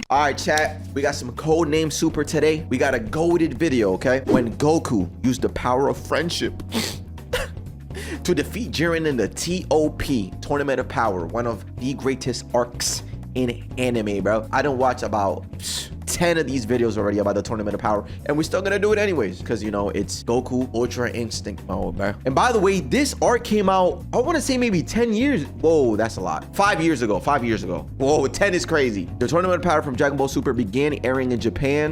All right, chat, we got some CodeNameSuper today. We got a goated video, okay? When Goku used the power of friendship to defeat Jiren in the T.O.P. Tournament of Power, one of the greatest arcs in anime, bro. I done watched about 10 of these videos already about the Tournament of Power, and we're still gonna do it anyways because, you know, it's Goku Ultra Instinct mode, bro. And by the way, this arc came out, I want to say maybe 10 years. Whoa, that's a lot. 5 years ago. Whoa, 10 is crazy. The Tournament of Power from Dragon Ball Super began airing in Japan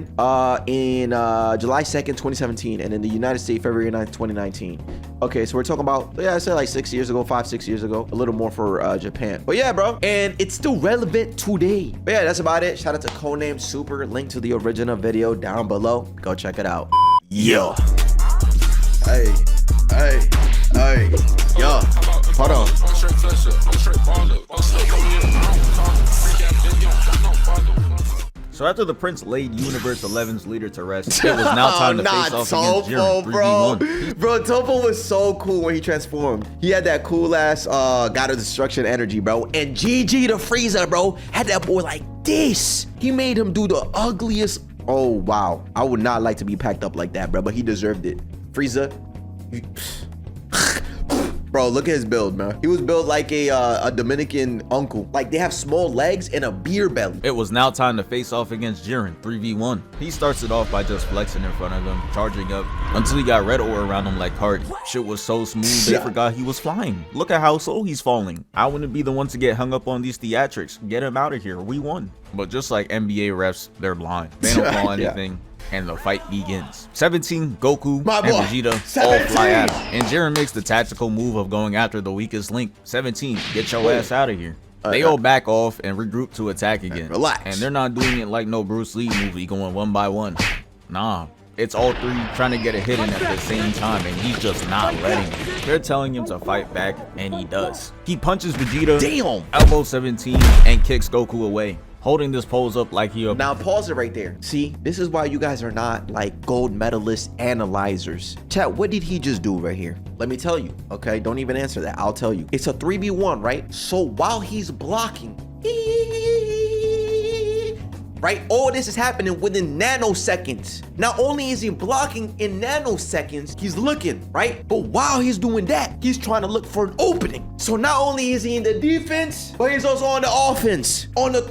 in July 2nd, 2017, and in the United States, February 9th, 2019. Okay, so we're talking about, yeah, I said like 6 years ago, 5-6 years ago, a little more for Japan. But yeah, bro, and it's still relevant today. But yeah, that's about it. Shout out to CodeNameSuper. Link to the original video down below. Go check it out. Yo. Hey. Yo. Hold on. So after the Prince laid Universe 11's leader to rest, it was now time to face off against Jiren 3v1. Bro, T.O.P was so cool when he transformed. He had that cool ass God of Destruction energy, bro. And GG to Frieza, bro, had that boy like this. He made him do the ugliest. Oh, wow. I would not like to be packed up like that, bro, but he deserved it. Frieza. Bro, look at his build, man. He was built like a Dominican uncle. Like, they have small legs and a beer belly. It was now time to face off against Jiren 3v1. He starts it off by just flexing in front of him, charging up, until he got red ore around him like Hardy. Shit was so smooth, they forgot he was flying. Look at how slow he's falling. I wouldn't be the one to get hung up on these theatrics. Get him out of here. We won. But just like NBA refs, they're blind. They don't call anything. And the fight begins. 17, Goku, and Vegeta all fly out. And Jiren makes the tactical move of going after the weakest link. 17, get your ass out of here. They all back off and regroup to attack again. Relax. And they're not doing it like no Bruce Lee movie going one by one. Nah, it's all three trying to get a hit in at the same time, and he's just not letting them. They're telling him to fight back, and he does. He punches Vegeta, elbow 17, and kicks Goku away, holding this pose up like he... Now pause it right there. See, this is why you guys are not like gold medalist analyzers. Chat, what did he just do right here? Let me tell you, okay? Don't even answer that. I'll tell you. It's a 3v1, right? So while he's blocking, right? All this is happening within nanoseconds. Not only is he blocking in nanoseconds, he's looking, right? But while he's doing that, he's trying to look for an opening. So not only is he in the defense, but he's also on the offense, on the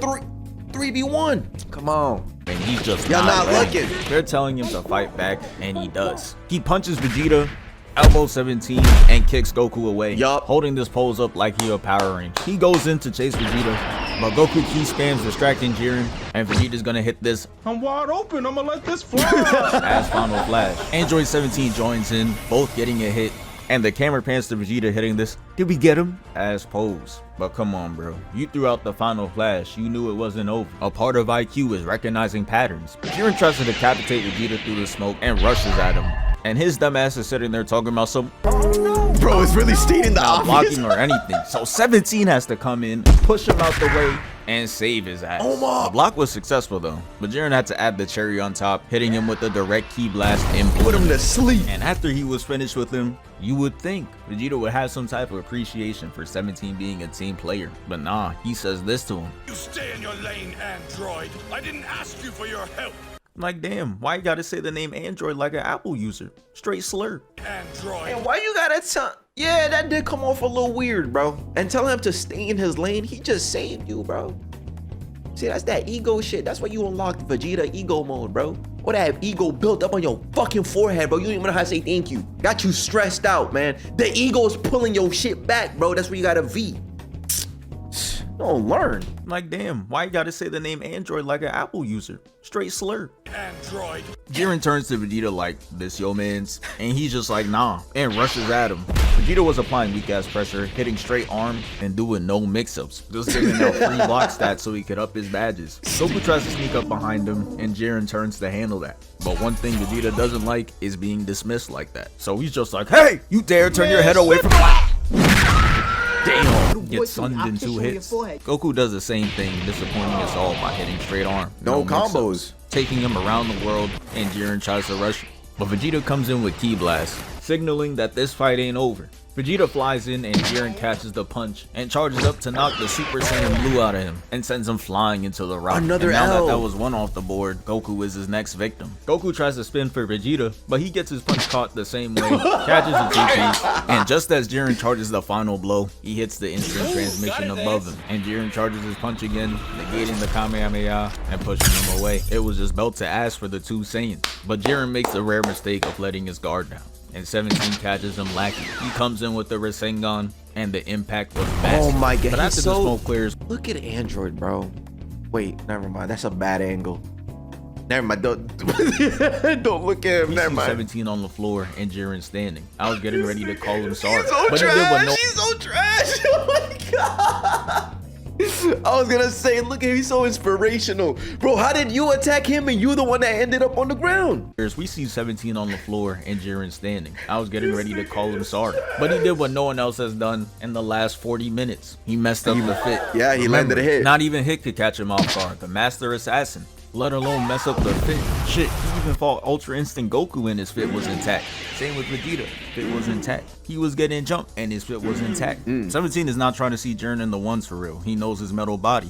3v1. Come on. And he's just not looking. They're telling him to fight back, and he does. He punches Vegeta, elbow 17, and kicks Goku away, holding this pose up like he a Power Ranger. He goes in to chase Vegeta, but Goku key spams distracting Jiren, and Vegeta's gonna hit this "I'm wide open, I'm gonna let this fly" as final flash. Android 17 joins in, both getting a hit, and the camera pans to Vegeta hitting this "did we get him?" as pose. But come on, bro, you threw out the final flash, you knew it wasn't over. A part of IQ is recognizing patterns. Jiren tries to decapitate Vegeta through the smoke and rushes at him, and his dumbass is sitting there talking about some bro, it's really stating the obvious. Blocking or anything. So 17 has to come in, push him out the way, and save his ass. The block was successful though, but Jiren had to add the cherry on top, hitting him with a direct key blast and put him to sleep. And after he was finished with him, you would think Vegeta would have some type of appreciation for 17 being a team player, but nah, he says this to him: "You stay in your lane, Android. I didn't ask you for your help." Like, damn, why you gotta say the name Android like an Apple user? Straight slur. Android. And why you gotta tell? Yeah, that did come off a little weird, bro. And tell him to stay in his lane. He just saved you, bro. See, that's that ego shit. That's why you unlocked Vegeta ego mode, bro. Or that ego built up on your fucking forehead, bro. You don't even know how to say thank you. Got you stressed out, man. The ego is pulling your shit back, bro. That's where you got a V. Don't learn. Like, damn, why you gotta say the name Android like an Apple user? Straight slur. Android. Jiren turns to Vegeta like, "this yo mans," and he's just like, "nah," and rushes at him. Vegeta was applying weak ass pressure, hitting straight arm and doing no mix-ups, just giving out free block stats so he could up his badges. Goku tries to sneak up behind him, and Jiren turns to handle that. But one thing Vegeta doesn't like is being dismissed like that. So he's just like, "Hey, you dare turn your head away from..." Damn, gets sunned in 2 hits. Goku does the same thing, disappointing us all by hitting straight arm. No combos. Taking him around the world, and Jiren tries to rush him. But Vegeta comes in with Ki Blast, signaling that this fight ain't over. Vegeta flies in and Jiren catches the punch and charges up to knock the Super Saiyan Blue out of him and sends him flying into the rock. Another and now L. that was one off the board, Goku is his next victim. Goku tries to spin for Vegeta, but he gets his punch caught the same way, catches the TP, and just as Jiren charges the final blow, he hits the instant transmission above him, and Jiren charges his punch again, negating the Kamehameha and pushing him away. It was just belt to ass for the two Saiyans, but Jiren makes a rare mistake of letting his guard down, and 17 catches him lacking. He comes in with the Rasengan, and the impact was massive. Oh my god, But after the smoke clears, look at Android, bro. Wait, never mind. That's a bad angle. Never mind. Don't look at him. we Never see mind. 17 on the floor and Jiren standing. I was getting ready to call him sorry, He's so but he did what trash. no He's so trash. Oh my god. I was gonna say, look at him, he's so inspirational. Bro, how did you attack him and you the one that ended up on the ground? We see 17 on the floor and Jiren standing. I was getting ready to call him sorry, but he did what no one else has done in the last 40 minutes. He messed up the fit. Yeah, he landed a hit. Not even Hit could catch him off guard. The master assassin, let alone mess up the fit. Shit, he even fought Ultra Instinct Goku and his fit was intact. Same with Vegeta, fit was intact. He was getting jumped and his fit was intact. 17 is not trying to see Jiren in the ones for real. He knows his metal body.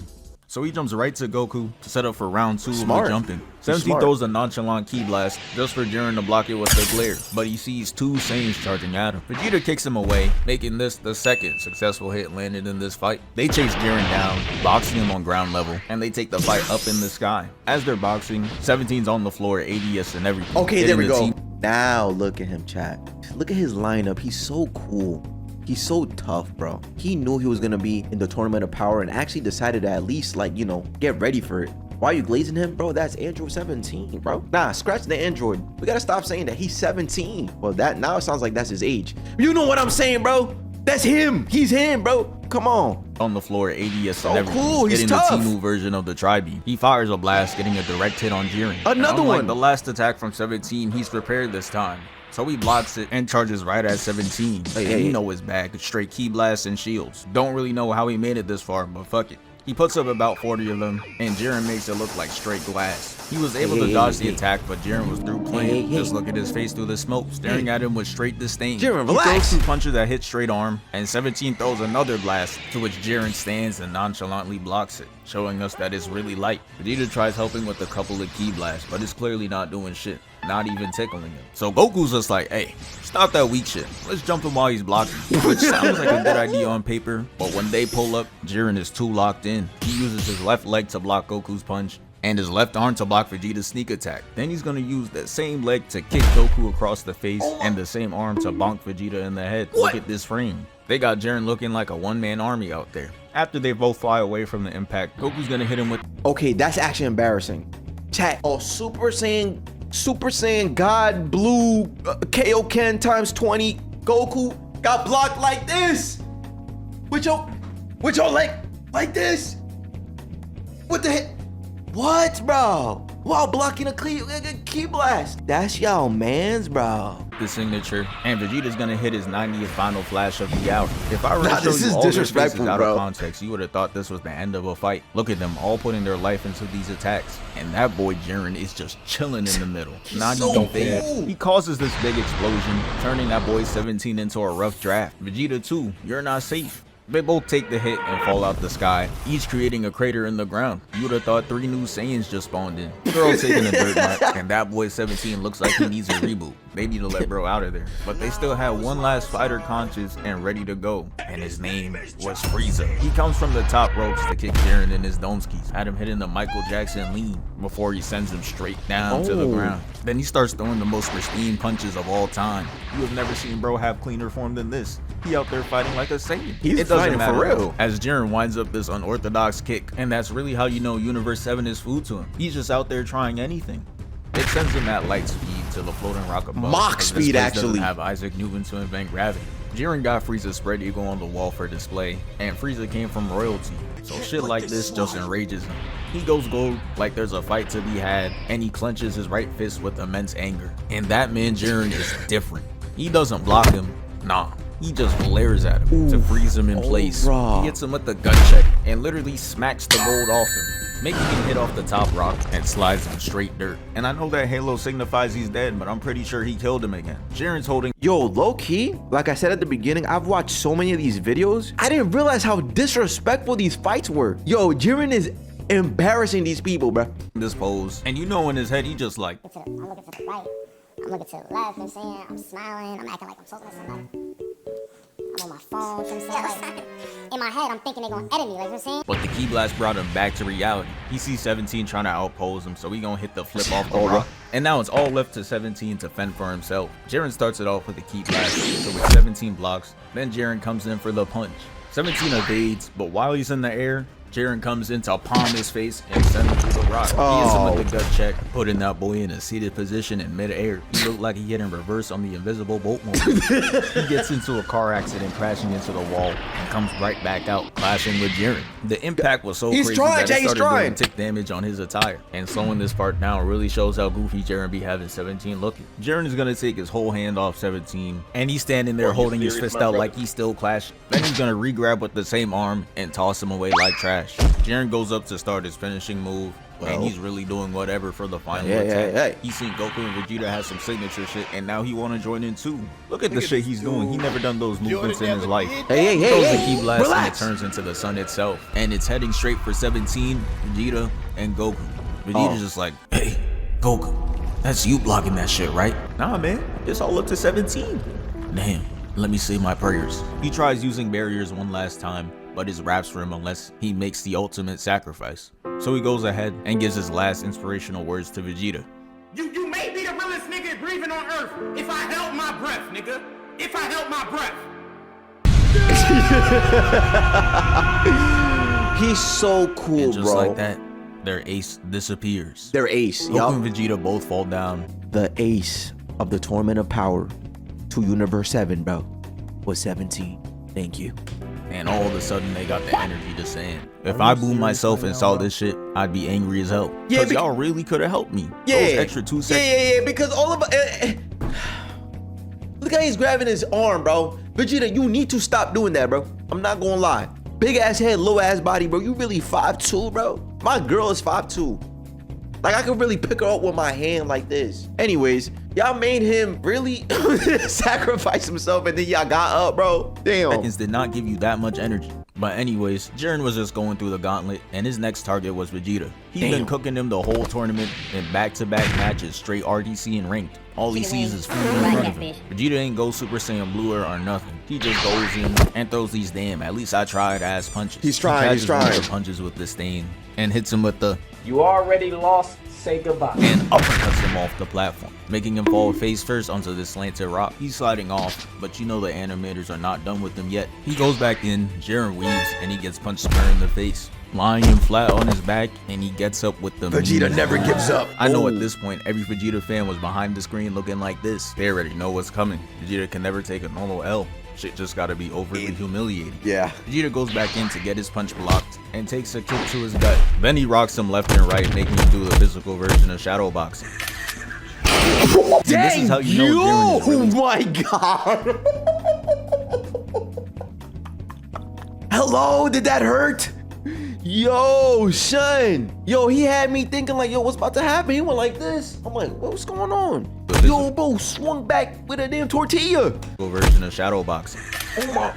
So he jumps right to Goku to set up for round 2 of the jumping. 17 Smart. throws a nonchalant ki blast just for Jiren to block it with the glare, but he sees two Saiyans charging at him. Vegeta kicks him away, making this the second successful hit landed in this fight. They chase Jiren down, boxing him on ground level, and they take the fight up in the sky. As they're boxing, 17's on the floor, ADS and everything. Okay, there we Hitting the go. Now look at him, chat. Look at his lineup. He's so cool. He's so tough, bro. He knew he was gonna be in the Tournament of Power and actually decided to at least, like, you know, get ready for it. Why are you glazing him, bro? That's Android 17, bro. Nah, scratch the Android. We gotta stop saying that he's 17. Well, that now it sounds like that's his age. You know what I'm saying, bro? That's him. He's him, bro. Come on. on the floor, ADS So and everything. cool, he's hitting tough. the T-move version of the Tri-Beam. He fires a blast, getting a direct hit on Jiren. Another Unlike one. the last attack from 17, he's prepared this time. So he blocks it and charges right at 17. And you know his bag, straight key blasts and shields. Don't really know how he made it this far, but fuck it. He puts up about 40 of them, and Jiren makes it look like straight glass. He was able to dodge the attack, but Jiren was through playing. Just look at his face through the smoke, staring at him with straight disdain. Jiren, He throws relax. 2 punches that hit straight arm, and 17 throws another blast, to which Jiren stands and nonchalantly blocks it, showing us that it's really light. Vegeta tries helping with a couple of key blasts, but it's clearly not doing shit. Not even tickling him. So Goku's just like, hey, stop that weak shit. Let's jump him while he's blocking. Which sounds like a good idea on paper, but when they pull up, Jiren is too locked in. He uses his left leg to block Goku's punch, and his left arm to block Vegeta's sneak attack. Then he's gonna use that same leg to kick Goku across the face, and the same arm to bonk Vegeta in the head. Look at this frame. They got Jiren looking like a one-man army out there. After they both fly away from the impact, Goku's gonna hit him with... Okay, that's actually embarrassing. Chat. Oh, Super Saiyan God Blue Kaioken times 20 Goku got blocked like this. With your leg like this. What the heck? What, bro? While blocking a key blast. That's y'all mans, bro. the signature, and Vegeta's gonna hit his 90th final flash of the hour. If I were to show this you is all their disrespectful, faces out bro. of context, you would have thought this was the end of a fight. Look at them all putting their life into these attacks, and that boy Jiren is just chilling in the middle. Not so even faded. cool. He causes this big explosion, turning that boy 17 into a rough draft. Vegeta too, you're not safe. They both take the hit and fall out the sky, each creating a crater in the ground. You would have thought 3 new Saiyans just spawned in. They're all taking a dirt nap, and that boy 17 looks like he needs a reboot. They need to let bro out of there. But they still had one last fighter conscious and ready to go, and his name was Frieza. He comes from the top ropes to kick Jiren in his domeskis, had him hitting the Michael Jackson lean before he sends him straight down to the ground. Then he starts throwing the most pristine punches of all time. You have never seen bro have cleaner form than this. He out there fighting like a Saiyan. He's It doesn't fighting for matter real. as Jiren winds up this unorthodox kick, and that's really how you know Universe 7 is food to him. He's just out there trying anything. It sends him at light speed to the floating rock above. Mach as this speed, place actually. doesn't have Isaac Newton to invent gravity. Jiren got Frieza's spread eagle on the wall for display, and Frieza came from royalty, so shit like this just enrages him. He goes gold like there's a fight to be had, and he clenches his right fist with immense anger. And that man Jiren is different. He doesn't block him, nah. He just glares at him to freeze him in place. bro. He hits him with the gun check and literally smacks the gold off him. making him hit off the top rock and slides him straight dirt. And I know that halo signifies he's dead, but I'm pretty sure he killed him again. Jiren's holding. Yo, low key, like I said at the beginning, I've watched so many of these videos. I didn't realize how disrespectful these fights were. Yo, Jiren is embarrassing these people, bro. This pose, and you know in his head he just like, I'm looking to the right, I'm looking to the left, you know what I'm saying? I'm smiling, I'm acting like I'm talking to somebody. I'm on my phone, you know what I'm saying? Like, in my head, I'm thinking they're gonna edit me, like, you know what I'm saying? but the ki blast brought him back to reality. He sees 17 trying to outpose him, so he gonna hit the flip off the rock. And now it's all left to 17 to fend for himself. Jiren starts it off with a ki blast, so with 17 blocks, then Jiren comes in for the punch. 17 evades, but while he's in the air, Jiren comes in to palm his face and send him through the rock. He hits him with the gut check, putting that boy in a seated position in midair. He looked like he hit in reverse on the invisible boat movie. He gets into a car accident, crashing into the wall, and comes right back out, clashing with Jiren. The impact was so crazy that it started doing tick damage on his attire. And slowing this part down really shows how goofy Jiren be having 17 looking. Jiren is gonna take his whole hand off 17, and he's standing there holding his fist out like he's still clashing. Then he's gonna re-grab with the same arm and toss him away like trash. Jiren goes up to start his finishing move, and he's really doing whatever for the final attack. He's seen Goku and Vegeta have some signature shit, and now he want to join in too. Look at the shit he's doing. He never done those movements in his life. Hey, Throws the ki blast and it turns into the sun itself, and it's heading straight for 17, Vegeta, and Goku. Vegeta's just like, hey, Goku, that's you blocking that shit, right? Nah, man, it's all up to 17. Damn, let me say my prayers. He tries using barriers one last time, but his raps for him unless he makes the ultimate sacrifice. So he goes ahead and gives his last inspirational words to Vegeta. You may be the realest nigga breathing on earth if I held my breath, nigga. If I held my breath. He's so cool, And just bro. like that, their ace disappears. Their ace, Goku and Vegeta both fall down. The ace of the Tournament of Power to Universe 7, bro, was 17. Thank you. And all of a sudden they got the energy to saying, if I boomed myself and saw this shit, I'd be angry as hell. Yeah, Cause y'all really could have helped me. Yeah. Those extra 2 seconds. Yeah, because all of look how he's grabbing his arm, bro. Vegeta, you need to stop doing that, bro. I'm not gonna lie. Big ass head, low ass body, bro. You really 5'2", bro? My girl is 5'2". Like, I could really pick her up with my hand like this. Anyways, y'all made him really sacrifice himself, and then y'all got up, bro. Damn. Seconds did not give you that much energy. But anyways, Jiren was just going through the gauntlet, and his next target was Vegeta. He's been cooking him the whole tournament in back-to-back matches, straight RDC and ranked. All he sees is food in front of him. Vegeta ain't go Super Saiyan Blue or nothing. He just goes in and throws these damn, at least I tried, ass punches. He's trying. The punches with disdain and hits him with the You already lost, say goodbye. and uppercuts him off the platform, making him fall face first onto this slanted rock. He's sliding off, but you know the animators are not done with him yet. He goes back in, Jiren weaves, and he gets punched square in the face, lying him flat on his back, and he gets up with the Vegeta never gives up. I know at this point, every Vegeta fan was behind the screen looking like this. They already know what's coming. Vegeta can never take a normal L. Shit just gotta be overly humiliating. Yeah. Vegeta goes back in to get his punch blocked and takes a kick to his gut. Then he rocks him left and right, making him do the physical version of shadow boxing. And this is how you know Jiren is really Oh my god. Hello, did that hurt? Yo, son. Yo, he had me thinking like, yo, what's about to happen? He went like this. I'm like, what's going on? Yo, bro, swung back with a damn tortilla. version of shadow boxing. Oh my.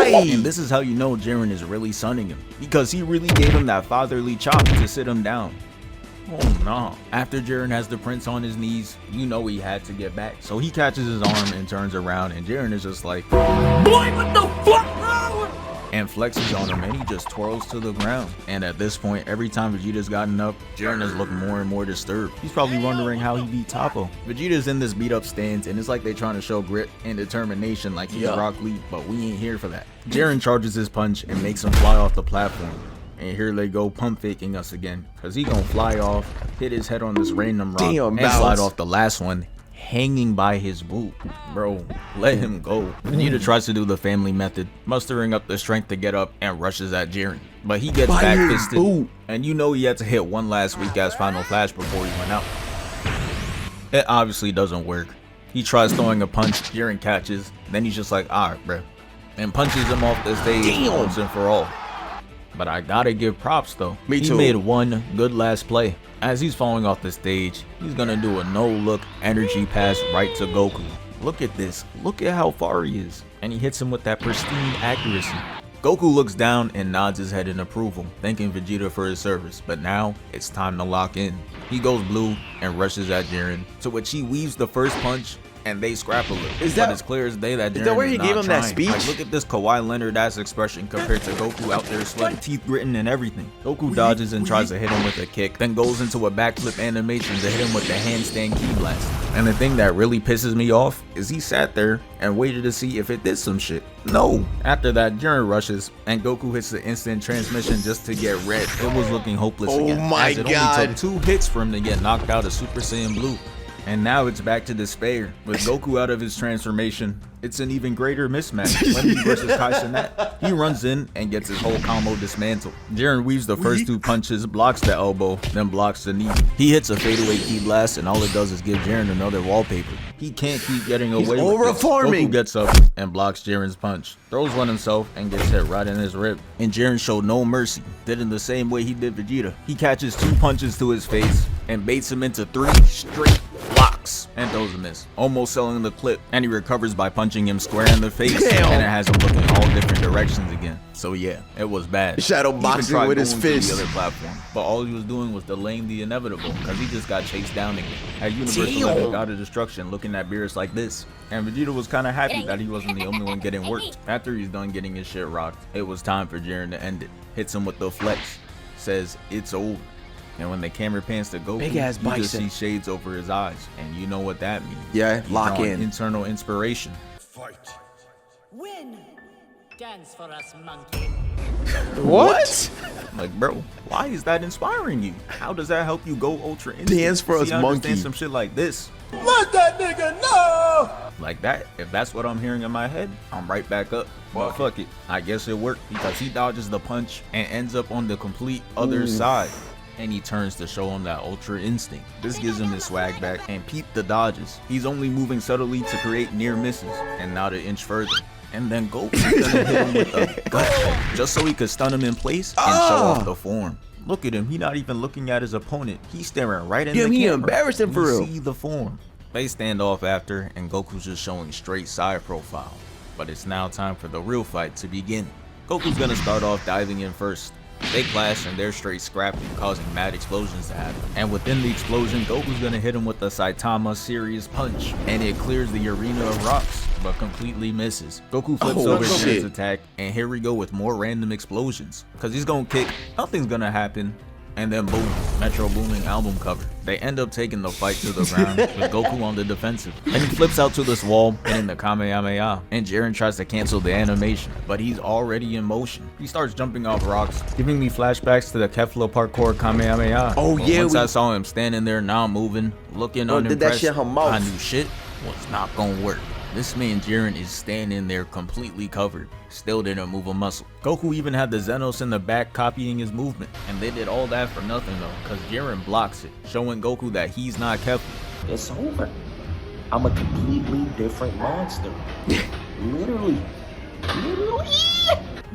And this is how you know Jiren is really sunning him, because he really gave him that fatherly chop to sit him down. Oh no. After Jiren has the prince on his knees, you know he had to get back. So he catches his arm and turns around, and Jiren is just like, boy, what the fuck? And flexes on him, and he just twirls to the ground. And at this point, every time Vegeta's gotten up, Jiren is looking more and more disturbed. He's probably wondering how he beat Toppo. Vegeta's in this beat up stance, and it's like they're trying to show grit and determination like he's Rock Lee, but we ain't here for that. Jiren charges his punch and makes him fly off the platform. And here they go pump faking us again, cause he gonna fly off, hit his head on this random rock, and slide off the last one, hanging by his boot. Bro, let him go. Vegeta tries to do the family method, mustering up the strength to get up, and rushes at Jiren. But he gets back fisted, and you know he had to hit one last weak ass final flash before he went out. It obviously doesn't work. He tries throwing a punch, Jiren catches, then he's just like, alright bro, and punches him off the stage once and for all. But I gotta give props though. Me He too. made one good last play. As he's falling off the stage, he's gonna do a no-look energy pass right to Goku. Look at this. Look at how far he is. And he hits him with that pristine accuracy. Goku looks down and nods his head in approval, thanking Vegeta for his service, but now it's time to lock in. He goes blue and rushes at Jiren, to which he weaves the first punch and they scrap a little. But it's clear as day that Jiren is that where he is gave not him that trying. speech? Like, look at this Kawhi Leonard ass expression compared to Goku out there sweating, teeth gritting and everything. Goku dodges and tries to hit him with a kick, then goes into a backflip animation to hit him with the handstand ki blast. And the thing that really pisses me off is he sat there and waited to see if it did some shit. No. After that, Jiren rushes and Goku hits the instant transmission just to get red. It was looking hopeless again. My as it God. only took 2 hits for him to get knocked out of Super Saiyan Blue. And now it's back to despair. With Goku out of his transformation, it's an even greater mismatch. Lemmy versus Kai Cenat. He runs in and gets his whole combo dismantled. Jiren weaves the first 2 punches, blocks the elbow, then blocks the knee. He hits a fadeaway ki blast and all it does is give Jiren another wallpaper. He can't keep getting away with it. overperforming. Goku gets up and blocks Jiren's punch, throws one himself and gets hit right in his rib. And Jiren showed no mercy, did in the same way he did Vegeta. He catches 2 punches to his face and baits him into 3 straight blocks and throws a miss, almost selling the clip, and he recovers by punching him square in the face. Damn. And it has him looking all different directions again. So yeah, it was bad. Shadow He even boxing tried with his going to fist. the other platform, but all he was doing was delaying the inevitable because he just got chased down again. At Universal Epic God of Destruction, looking at Beerus like this, and Vegeta was kind of happy that he wasn't the only one getting worked. After he's done getting his shit rocked, it was time for Jiren to end it. Hits him with the flex, says it's over. And when the camera pans to Goku, Big ass you just bicep. see shades over his eyes, and you know what that means. Yeah, He's lock drawing in. internal inspiration. Win! Dance for us, monkey. What? Like, bro, why is that inspiring you? How does that help you go ultra instinct? Dance for us, See, I understand monkey. some shit like this. Let that nigga know! Like that, if that's what I'm hearing in my head, I'm right back up. But fuck it, I guess it worked because he dodges the punch and ends up on the complete other side. And he turns to show him that ultra instinct. This gives him his swag back, and peep the dodges. He's only moving subtly to create near misses, and not an inch further. And then Goku's gonna hit him with a gut check, just so he could stun him in place and show off the form. Look at him, he not even looking at his opponent. He's staring right in the camera. He embarrassed him for You real. see the form. They stand off after, and Goku's just showing straight side profile. But it's now time for the real fight to begin. Goku's gonna start off diving in first. They clash and they're straight scrapping, causing mad explosions to happen. And within the explosion, Goku's gonna hit him with the Saitama serious punch, and it clears the arena of rocks, but completely misses. Goku flips Oh, over shit. Jiren's attack, and here we go with more random explosions. Cause he's gonna kick, nothing's gonna happen, and then boom, Metro Booming album cover. They end up taking the fight to the ground with Goku on the defensive. And he flips out to this wall, hitting the Kamehameha. And Jiren tries to cancel the animation, but he's already in motion. He starts jumping off rocks, giving me flashbacks to the Kefla parkour Kamehameha. Oh, But yeah, once we- I saw him standing there not moving, looking Bro, did that unimpressed, shit in her mouth. I knew shit was not gonna work. This man Jiren is standing there completely covered, still didn't move a muscle. Goku even had the Xenos in the back copying his movement, and they did all that for nothing though, cause Jiren blocks it, showing Goku that he's not Kefla. It's over. I'm a completely different monster. Literally.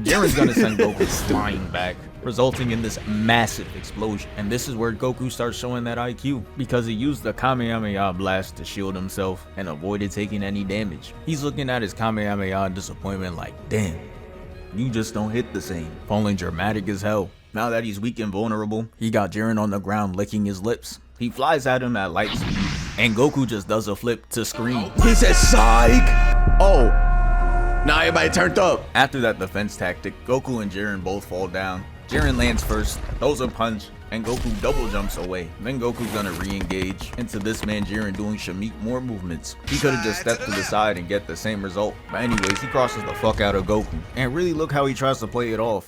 Jiren's gonna send Goku flying back, resulting in this massive explosion. And this is where Goku starts showing that IQ, because he used the Kamehameha blast to shield himself and avoided taking any damage. He's looking at his Kamehameha in disappointment like, damn, you just don't hit the same. Falling dramatic as hell. Now that he's weak and vulnerable, he got Jiren on the ground licking his lips. He flies at him at light speed, and Goku just does a flip to scream. He said psych. Oh, now everybody turned up. After that defense tactic, Goku and Jiren both fall down. Jiren lands first, throws a punch, and Goku double jumps away. Then Goku's gonna re-engage into this man Jiren doing Shamik more movements. He could have just stepped to the side and get the same result. But anyways, he crosses the fuck out of Goku. And really look how he tries to play it off.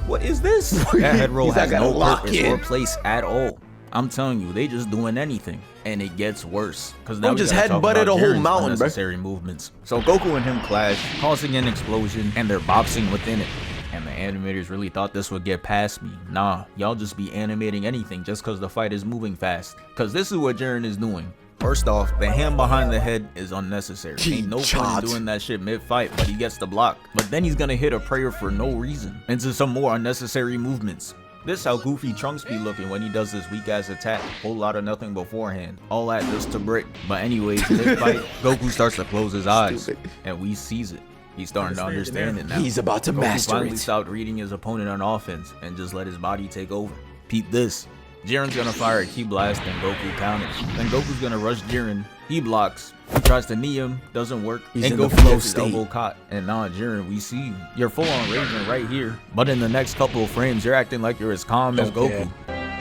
What is this? That head roll He's not has gonna no lock purpose in. or place at all. I'm telling you, they just doing anything, and it gets worse. Cause now Bro we just gotta talk headbutted about a whole Jiren's mountain, bro. unnecessary movements. So Goku and him clash, causing an explosion, and they're boxing within it. And the animators really thought this would get past me. Nah, y'all just be animating anything just cause the fight is moving fast. Cause this is what Jiren is doing. First off, the hand behind the head is unnecessary. Ain't no Shot. point in doing that shit mid-fight, but he gets the block. But then he's gonna hit a prayer for no reason into some more unnecessary movements. This how goofy Trunks be looking when he does this weak ass attack. Whole lot of nothing beforehand. All that just to brick. But anyways, mid-fight, Goku starts to close his eyes, and we sees it. He's starting to understand it now. He's about to Goku master finally it. stopped reading his opponent on offense and just let his body take over. Peep this. Jiren's gonna fire a Ki Blast and Goku counters. Then Goku's gonna rush Jiren. He blocks. He tries to knee him. Doesn't work. He's and in the Goku flow gets his state. elbow caught. And now Jiren, we see you. You're full on raging right here. But in the next couple of frames, you're acting like you're as calm as Goku.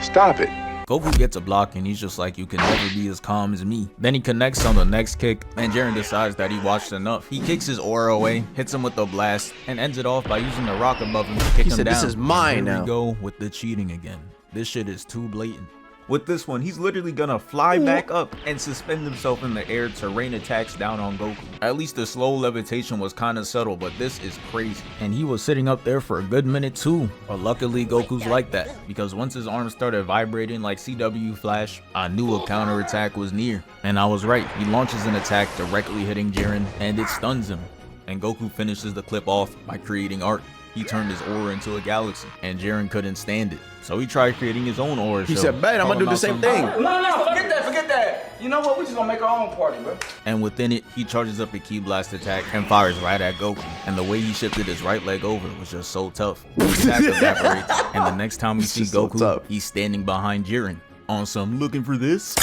Stop it. Goku gets a block and he's just like, you can never be as calm as me. Then he connects on the next kick and Jiren decides that he watched enough. He kicks his aura away, hits him with the blast, and ends it off by using the rock above him to kick him said, down. "This is mine Here now." we go with the cheating again. This shit is too blatant. With this one, he's literally gonna fly back up and suspend himself in the air to rain attacks down on Goku. At least the slow levitation was kinda subtle, but this is crazy. And he was sitting up there for a good minute too. But luckily Goku's like that, because once his arms started vibrating like CW Flash, I knew a counter attack was near. And I was right, he launches an attack directly hitting Jiren, and it stuns him. And Goku finishes the clip off by creating art. He turned his aura into a galaxy, and Jiren couldn't stand it. So he tried creating his own aura. He said, "Bet I'm gonna do the same thing." No, forget that. You know what? We just gonna make our own party, bro. And within it, he charges up a Ki Blast attack and fires right at Goku. And the way he shifted his right leg over was just so tough. The attack evaporates, and the next time we see just so Goku, tough. he's standing behind Jiren on some looking for this.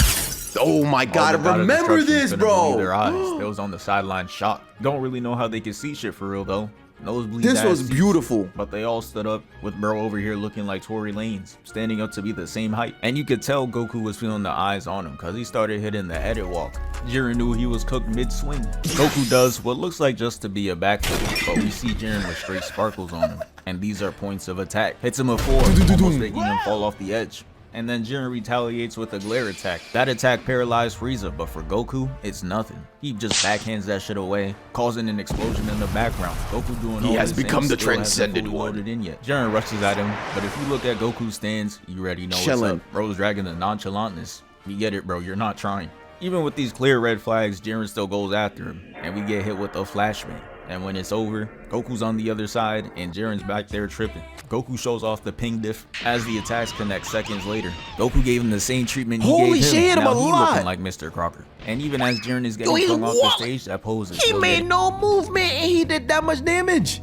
Oh my God, All the God of remember Destruction's this, gonna believe bro. Their eyes. They was on the sideline shocked. Don't really know how they could see shit for real though. Nosebleed This ass was seats. beautiful. But they all stood up, with bro over here looking like Tory Lanez, standing up to be the same height. And you could tell Goku was feeling the eyes on him, cause he started hitting the edit walk. Jiren knew he was cooked mid-swing. Goku does what looks like just to be a backflip, but we see Jiren with straight sparkles on him. And these are points of attack. Hits him with 4, almost making him fall off the edge. And then Jiren retaliates with a glare attack. That attack paralyzed Frieza, but for Goku, it's nothing. He just backhands that shit away, causing an explosion in the background. Goku doing all has this become and the still hasn't transcendent fully one. loaded in yet. Jiren rushes at him, but if you look at Goku's stance, you already know Chillin'. what's up. Bro's dragging the nonchalantness. We get it, bro. You're not trying. Even with these clear red flags, Jiren still goes after him, and we get hit with a flashbang. And when it's over, Goku's on the other side, and Jiren's back there tripping. Goku shows off the ping diff as the attacks connect seconds later. Goku gave him the same treatment he Holy gave shit, him. hit him Now a he lot. looking like Mr. Crocker. And even as Jiren is getting Yo, he flung off the walked. stage, that pose is He still made getting no movement and he did that much damage.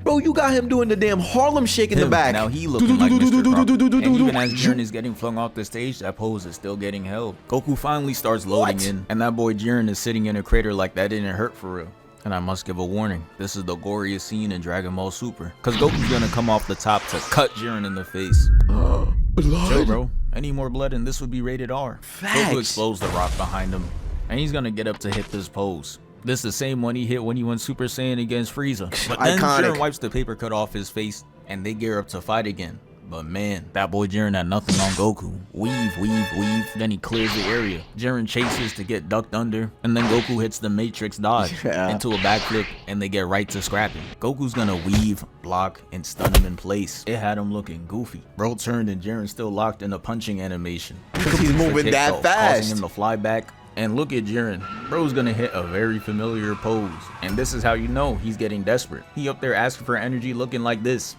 Bro, you got him doing the damn Harlem shake in the him. back. Now he looking like Mr. Crocker. And even as Jiren is getting flung off the stage, that pose is still getting held. Goku finally starts loading What? in, and that boy Jiren is sitting in a crater like that didn't hurt for real. And I must give a warning, this is the goriest scene in Dragon Ball Super. Cause Goku's gonna come off the top to cut Jiren in the face. Chill, Blood. bro. Any more blood and this would be rated R. Facts. Goku explodes the rock behind him, and he's gonna get up to hit this pose. This is the same one he hit when he went Super Saiyan against Frieza. But then Iconic. Jiren wipes the paper cut off his face, and they gear up to fight again. But man, that boy Jiren had nothing on Goku. Weave, then he clears the area. Jiren chases to get ducked under, and then Goku hits the Matrix dodge into a backflip, and they get right to scrapping. Goku's gonna weave, block, and stun him in place. It had him looking goofy. Bro turned and Jiren still locked in a punching animation. Because he's moving Kick that off, fast. causing him to fly back. And look at Jiren. Bro's gonna hit a very familiar pose. And this is how you know he's getting desperate. He up there asking for energy looking like this.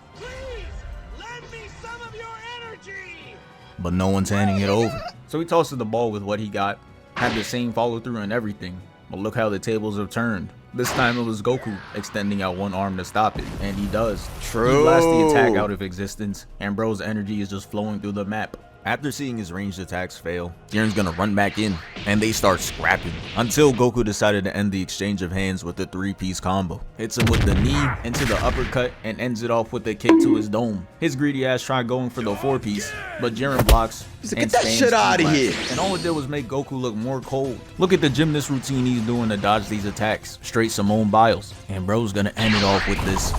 But no one's handing it over. So he tosses the ball with what he got, had the same follow through and everything. But look how the tables have turned. This time it was Goku extending out one arm to stop it, and he does. True. He blasts the attack out of existence, and bro's energy is just flowing through the map. After seeing his ranged attacks fail, Jiren's gonna run back in, and they start scrapping. Until Goku decided to end the exchange of hands with the 3-piece combo. Hits him with the knee into the uppercut and ends it off with a kick to his dome. His greedy ass tried going for the 4-piece, but Jiren blocks He said, and "Get that stands shit outta Ki-blast." here. And all it did was make Goku look more cold. Look at the gymnast routine he's doing to dodge these attacks. Straight Simone Biles. And bro's gonna end it off with this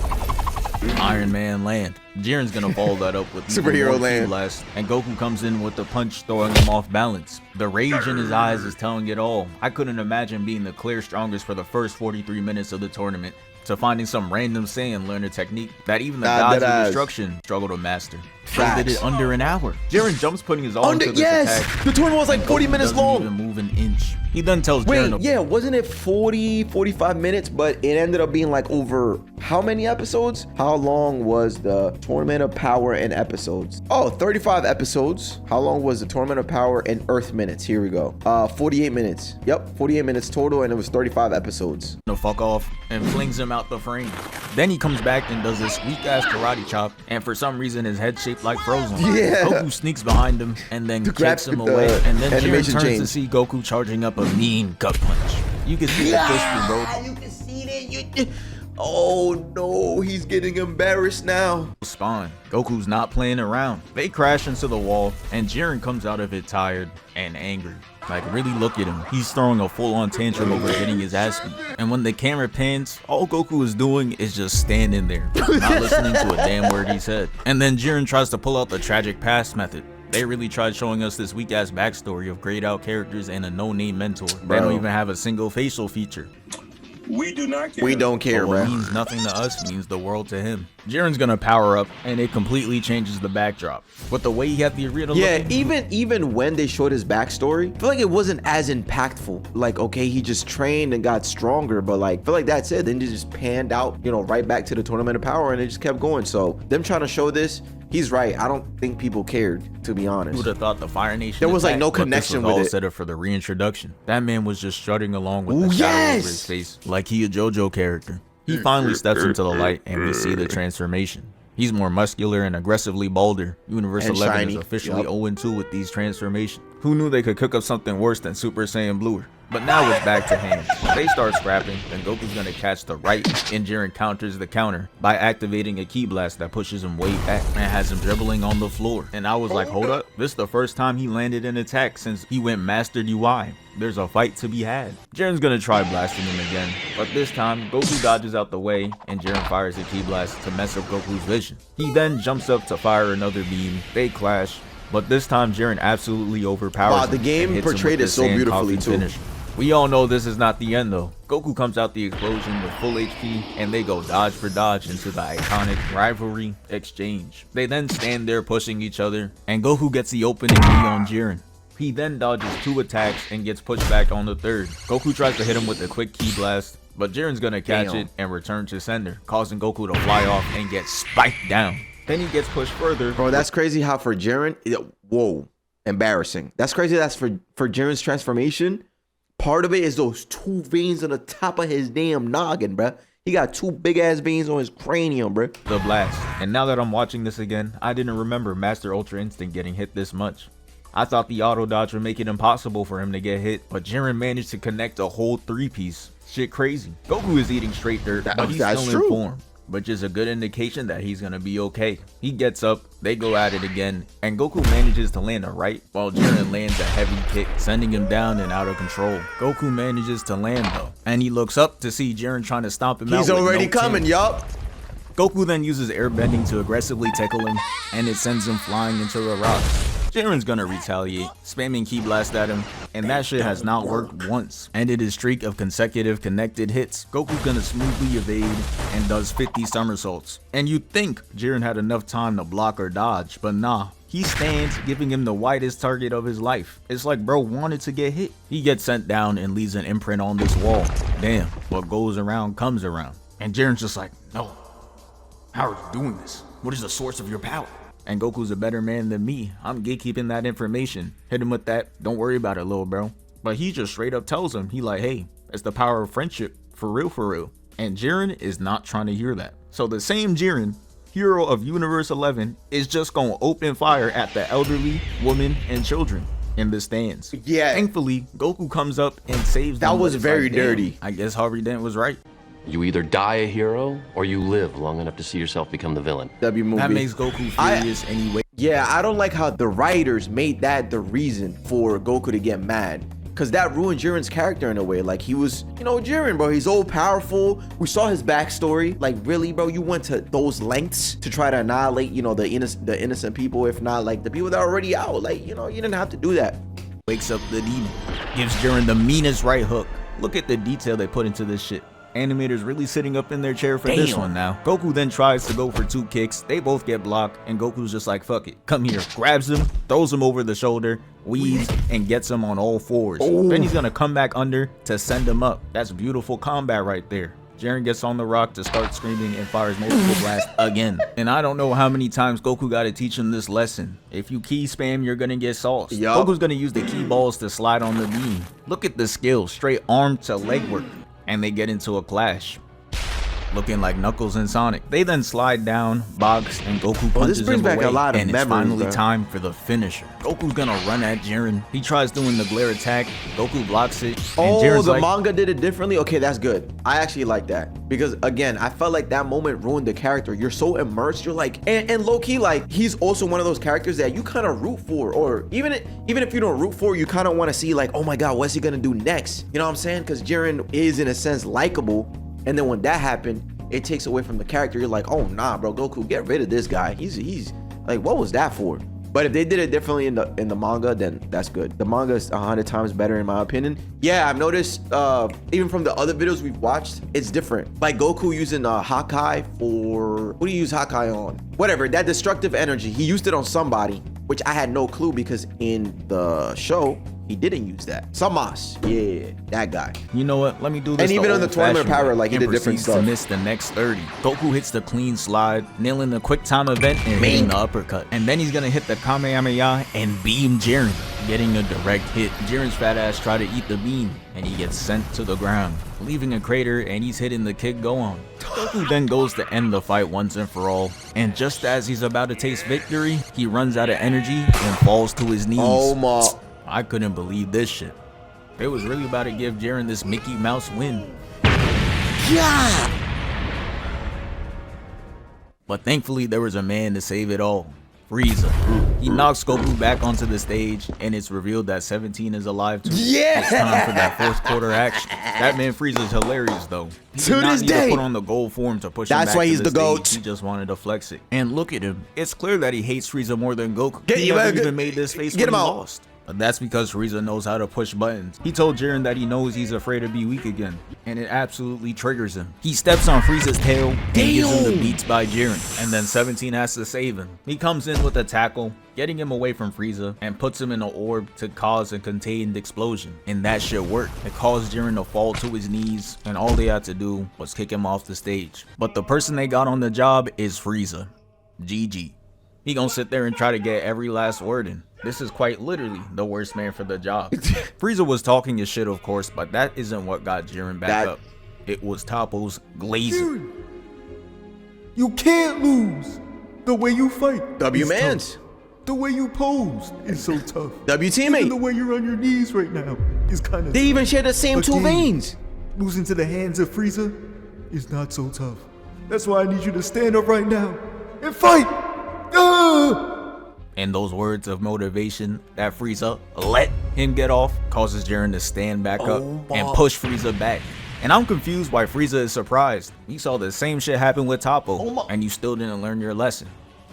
Iron Man land. Jiren's gonna follow that up with even Superhero more land. Ki Blast, and Goku comes in with the punch, throwing him off balance. The rage in his eyes is telling it all. I couldn't imagine being the clear strongest for the first 43 minutes of the tournament, to finding some random Saiyan learn a technique that even the Nah, gods deadass. of destruction struggle to master. They did it under an hour. Jiren jumps putting his arm to this attack. The tournament was like 40 minutes long. Doesn't even move an inch. He then tells Jiren. Yeah, wasn't it 45 minutes? But it ended up being like over how many episodes? How long was the Tournament of Power in episodes? Oh, 35 episodes. How long was the Tournament of Power in Earth minutes? Here we go. 48 minutes. Yep, 48 minutes total, and it was 35 episodes. No, fuck off, and flings him out the frame. Then he comes back and does this weak ass karate chop, and for some reason his head's shaped like Frozen. Yeah. Goku sneaks behind him and then kicks him away, and then Jiren turns to see Goku charging up a mean gut punch. You can see the history, bro. You can see that. Oh no, he's getting embarrassed now. Spawn. Goku's not playing around. They crash into the wall, and Jiren comes out of it tired and angry. Like, really look at him. He's throwing a full-on tantrum over getting his ass beat. And when the camera pans, all Goku is doing is just standing there, not listening to a damn word he said. And then Jiren tries to pull out the tragic past method. They really tried showing us this weak-ass backstory of grayed out characters and a no-name mentor. They don't even have a single facial feature. We do not care. We don't care, What bro. means nothing to us means the world to him. Jiren's gonna power up, and it completely changes the backdrop. But the way he had the arena even when they showed his backstory, I feel like it wasn't as impactful. Like, okay, he just trained and got stronger, but like, I feel like that's it. Then they just panned out, you know, right back to the Tournament of Power, and it just kept going. So them trying to show this, he's right. I don't think people cared, to be honest. Who would have thought the Fire Nation There was like no attacked, but connection this was all with it. set up for the reintroduction. That man was just strutting along with the shadow over his face, like he a JoJo character. He finally steps into the light, and we see the transformation. He's more muscular and aggressively bolder. Universe And 11 shiny. is officially 0-2 with these transformations. Who knew they could cook up something worse than Super Saiyan Bluer? But now it's back to hands. They start scrapping, then Goku's gonna catch the right, and Jiren counters the counter by activating a ki blast that pushes him way back and has him dribbling on the floor. And I was like, hold up, this is the first time he landed an attack since he went Mastered UI. There's a fight to be had. Jiren's gonna try blasting him again, but this time Goku dodges out the way and Jiren fires a ki blast to mess up Goku's vision. He then jumps up to fire another beam. They clash, but this time Jiren absolutely overpowers Wow, him the game and hits him portrayed with it the so sand beautifully, coffee too. finish. We all know this is not the end though. Goku comes out the explosion with full HP, and they go dodge for dodge into the iconic rivalry exchange. They then stand there pushing each other, and Goku gets the opening knee on Jiren. He then dodges 2 attacks and gets pushed back on the 3rd. Goku tries to hit him with a quick ki blast, but Jiren's gonna catch it and return to sender, causing Goku to fly off and get spiked down. Then he gets pushed further. Bro, that's crazy how for Jiren, whoa, embarrassing. That's crazy. That's for Jiren's transformation. Part of it is those 2 veins on the top of his damn noggin, bruh. He got 2 big ass veins on his cranium, bruh. The blast. And now that I'm watching this again, I didn't remember Master Ultra Instinct getting hit this much. I thought the auto dodge would make it impossible for him to get hit, but Jiren managed to connect a whole 3-piece. Shit crazy. Goku is eating straight dirt, but he's still in form, which is a good indication that he's gonna be okay. He gets up, they go at it again, and Goku manages to land a right, while Jiren lands a heavy kick, sending him down and out of control. Goku manages to land though, and he looks up to see Jiren trying to stomp him out. He's already coming, yup. Goku then uses airbending to aggressively tackle him, and it sends him flying into a rock. Jiren's gonna retaliate, spamming ki blast at him, and that shit has not worked once. Ended his streak of consecutive connected hits. Goku's gonna smoothly evade and does 50 somersaults. And you'd think Jiren had enough time to block or dodge, but nah. He stands, giving him the widest target of his life. It's like bro wanted to get hit. He gets sent down and leaves an imprint on this wall. Damn, what goes around comes around. And Jiren's just like, no. How are you doing this? What is the source of your power? And Goku's a better man than me. I'm gatekeeping that information. Hit him with that. Don't worry about it, little bro. But he just straight up tells him, he like, hey, it's the power of friendship. For real, for real. And Jiren is not trying to hear that. So the same Jiren, hero of Universe 11, is just gonna open fire at the elderly, women, and children in the stands. Yeah. Thankfully, Goku comes up and saves them. That was but it's very like, damn, dirty. I guess Harvey Dent was right. You either die a hero or you live long enough to see yourself become the villain. W movie. That makes Goku furious anyway. Yeah, I don't like how the writers made that the reason for Goku to get mad. Cause that ruined Jiren's character in a way. Like he was, you know, Jiren, bro, he's all powerful. We saw his backstory. Like really, bro, you went to those lengths to try to annihilate, you know, the innocent people, if not like the people that are already out. Like, you know, you didn't have to do that. Wakes up the demon, gives Jiren the meanest right hook. Look at the detail they put into this shit. Animators really sitting up in their chair for this one now. Goku then tries to go for 2 kicks. They both get blocked, and Goku's just like, fuck it, come here. Grabs him, throws him over the shoulder, weaves, and gets him on all 4s. Then he's gonna come back under to send him up. That's beautiful combat right there. Jiren gets on the rock to start screaming and fires multiple blasts again. And I don't know how many times Goku got to teach him this lesson. If you key spam, you're gonna get sauced. Goku's gonna use the key balls to slide on the beam. Look at the skill, straight arm to leg work. And they get into a clash, looking like Knuckles and Sonic. They then slide down, box, and Goku punches him away, and it's finally time for the finisher. Goku's gonna run at Jiren. He tries doing the glare attack. Goku blocks it. And Jiren's the manga did it differently? Okay, that's good. I actually like that. Because again, I felt like that moment ruined the character. You're so immersed. You're like, and low-key, like, he's also one of those characters that you kind of root for. Or even if you don't root for, you kind of want to see like, oh my God, what's he gonna do next? You know what I'm saying? Because Jiren is in a sense likable. And then when that happened, it takes away from the character. You're like, oh nah, bro, Goku, get rid of this guy. He's like, what was that for? But if they did it differently in the manga, then that's good. The manga is 100 times better in my opinion. Yeah, I've noticed even from the other videos we've watched, it's different. Like Goku using Hakai for, what do you use Hakai on? Whatever, that destructive energy. He used it on somebody, which I had no clue because in the show, he didn't use that. Samas, yeah, that guy. You know what? Let me do this. And even on the tournament power, like he did different stuff. To miss the next 30. Goku hits the clean slide, nailing the quick time event and hitting the uppercut. And then he's gonna hit the Kamehameha and beam Jiren, getting a direct hit. Jiren's fat ass try to eat the beam, and he gets sent to the ground, leaving a crater, and he's hitting the kick go on. Goku then goes to end the fight once and for all. And just as he's about to taste victory, he runs out of energy and falls to his knees. Oh my. I couldn't believe this shit. They was really about to give Jiren this Mickey Mouse win. Yeah. But thankfully there was a man to save it all. Frieza. He knocks Goku back onto the stage, and it's revealed that 17 is alive too. Yeah. It's time for that fourth quarter action. That man Frieza's hilarious though. He to did not this need day. to put on the gold form to push That's him back why to he's the stage. GOAT. He just wanted to flex it. And look at him. It's clear that he hates Frieza more than Goku. Get he him never out. even made this face Get when him he out. lost. But that's because Frieza knows how to push buttons. He told Jiren that he knows he's afraid to be weak again, and it absolutely triggers him. He steps on Frieza's tail and gives him the beats by Jiren, and then 17 has to save him. He comes in with a tackle, getting him away from Frieza, and puts him in an orb to cause a contained explosion. And that shit worked. It caused Jiren to fall to his knees, and all they had to do was kick him off the stage. But the person they got on the job is Frieza. GG. He gonna sit there and try to get every last word in. This is quite literally the worst man for the job. Frieza was talking his shit, of course, but that isn't what got Jiren back up. It was Toppo's glazing. You can't lose. The way you fight. W-mans. The way you pose is so tough. W-teammate. Even the way you're on your knees right now is kind of They even share the same two veins. Losing to the hands of Frieza is not so tough. That's why I need you to stand up right now and fight. And those words of motivation that Frieza let him get off causes Jiren to stand back up and push Frieza back. And I'm confused why Frieza is surprised. You saw the same shit happen with Toppo, and you still didn't learn your lesson.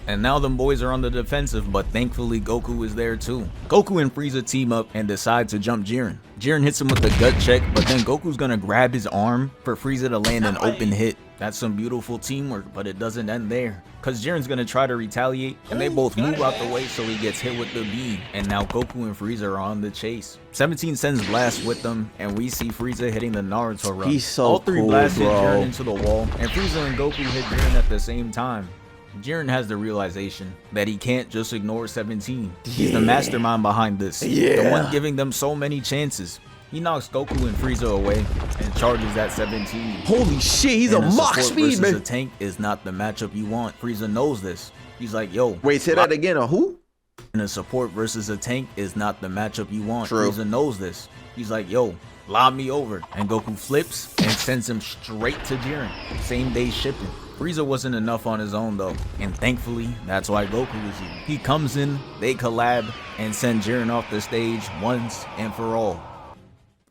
And now them boys are on the defensive, but thankfully Goku is there too. Goku and Frieza team up and decide to jump Jiren. Jiren hits him with the gut check, but then Goku's gonna grab his arm for Frieza to land an open hit. That's some beautiful teamwork, but it doesn't end there. Cause Jiren's gonna try to retaliate, and they both move out the way so he gets hit with the beam. And now Goku and Frieza are on the chase. 17 sends Blast with them, and we see Frieza hitting the Naruto run. He's so All three cool, blasts hit bro. Jiren into the wall, and Frieza and Goku hit Jiren at the same time. Jiren has the realization that he can't just ignore 17. He's the mastermind behind this. The one giving them so many chances. He knocks Goku and Frieza away and charges at 17. Holy shit, he's a mock speed, man. A tank is not the matchup you want. Frieza knows this. He's like, yo. Wait, say that again. A who? And a support versus a tank is not the matchup you want. True. Frieza knows this. He's like, yo, lob me over. And Goku flips and sends him straight to Jiren. Same day shipping. Frieza wasn't enough on his own though, and thankfully, that's why Goku is here. He comes in, they collab, and send Jiren off the stage once and for all.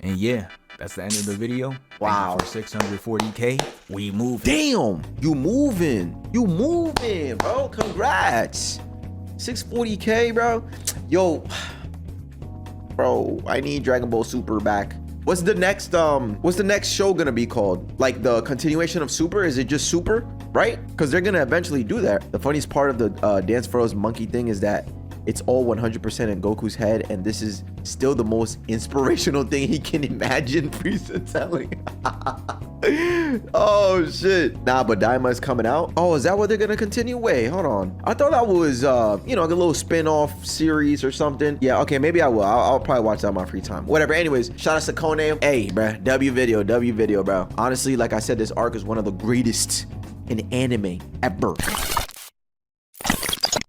And yeah, that's the end of the video. Wow. For 640K, we move. Damn, you moving, bro. Congrats. 640K, bro. Yo, bro, I need Dragon Ball Super back. What's the next show gonna be called? Like the continuation of Super? Is it just Super? Right? Because they're gonna eventually do that. The funniest part of the Dance for Us monkey thing is that it's all 100% in Goku's head, and this is still the most inspirational thing he can imagine. Frieza telling. Oh shit. Nah, but Daima is coming out. Oh, is that what they're gonna continue? Wait, hold on. I thought that was you know, like a little spin-off series or something. Yeah, okay, maybe I will. I'll probably watch that in my free time. Whatever. Anyways, shout out to CodeName. Hey, bruh, W video, bro. Honestly, like I said, this arc is one of the greatest in anime ever.